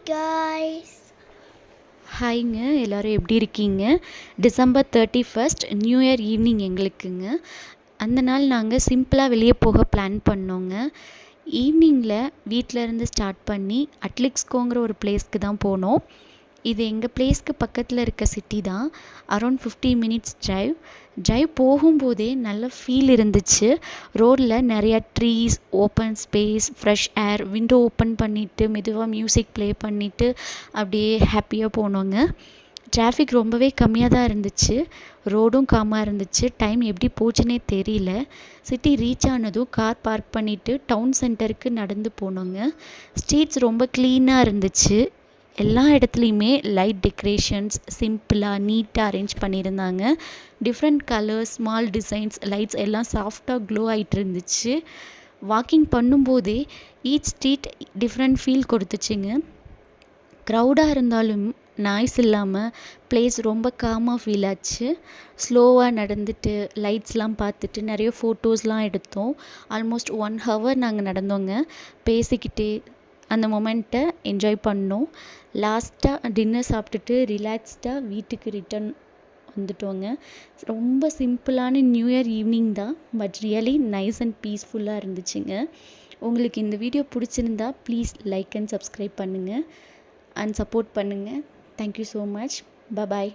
guys. ஹாய்ங்க, எல்லோரும் எப்படி இருக்கீங்க? டிசம்பர் 31 நியூ இயர் ஈவினிங் எங்களுக்குங்க. அந்த நாள் நாங்கள் சிம்பிளாக வெளியே போக பிளான் பண்ணோங்க. ஈவினிங்கில் வீட்டிலேருந்து ஸ்டார்ட் பண்ணி அட்லிக்ஸ்கோங்கிற ஒரு பிளேஸ்க்கு தான் போனோம். இது எங்கள் பிளேஸ்க்கு பக்கத்தில் இருக்க சிட்டி தான். அரௌண்ட் 50 மினிட்ஸ் ட்ரைவ் போகும்போதே நல்ல ஃபீல் இருந்துச்சு. ரோடில் நிறையா trees, open space, fresh air, window open பண்ணிவிட்டு மெதுவாக மியூசிக் ப்ளே பண்ணிவிட்டு அப்படியே ஹாப்பியாக போனோங்க. டிராஃபிக் ரொம்பவே கம்மியாக தான் இருந்துச்சு. ரோடும் காமாக இருந்துச்சு. டைம் எப்படி போச்சுன்னே தெரியல. சிட்டி ரீச் ஆனதும் கார் பார்க் பண்ணிவிட்டு டவுன் சென்டருக்கு நடந்து போனோங்க. ஸ்ட்ரீட்ஸ் ரொம்ப க்ளீனாக இருந்துச்சு. எல்லா இடத்துலையுமே லைட் டெக்கரேஷன்ஸ் சிம்பிளாக நீட்டாக அரேஞ்ச் பண்ணியிருந்தாங்க. Different colours, small designs, lights எல்லாம் சாஃப்டாக க்ளோ ஆகிட்டு இருந்துச்சு. வாக்கிங் பண்ணும்போதே ஈச் ஸ்ட்ரீட் டிஃப்ரெண்ட் ஃபீல் கொடுத்துச்சுங்க. க்ரௌடாக இருந்தாலும் நாய்ஸ் இல்லாமல் பிளேஸ் ரொம்ப காமாக ஃபீல் ஆச்சு. ஸ்லோவாக நடந்துட்டு லைட்ஸ்லாம் பார்த்துட்டு நிறைய ஃபோட்டோஸ்லாம் எடுத்தோம். ஆல்மோஸ்ட் 1 hour நாங்கள் நடந்தோங்க. பேசிக்கிட்டே அந்த மொமெண்ட்டை என்ஜாய் பண்ணோம். லாஸ்ட்டாக டின்னர் சாப்பிட்டுட்டு ரிலாக்ஸ்டாக வீட்டுக்கு ரிட்டர்ன் வந்துட்டோங்க. ரொம்ப சிம்பிளான நியூ இயர் ஈவினிங் தான், பட் ரியலி நைஸ் அண்ட் பீஸ்ஃபுல்லாக இருந்துச்சுங்க. உங்களுக்கு இந்த வீடியோ பிடிச்சிருந்தா ப்ளீஸ் லைக் அண்ட் சப்ஸ்கிரைப் பண்ணுங்கள் அண்ட் சப்போர்ட் பண்ணுங்கள். Thank you so much. பபாய்.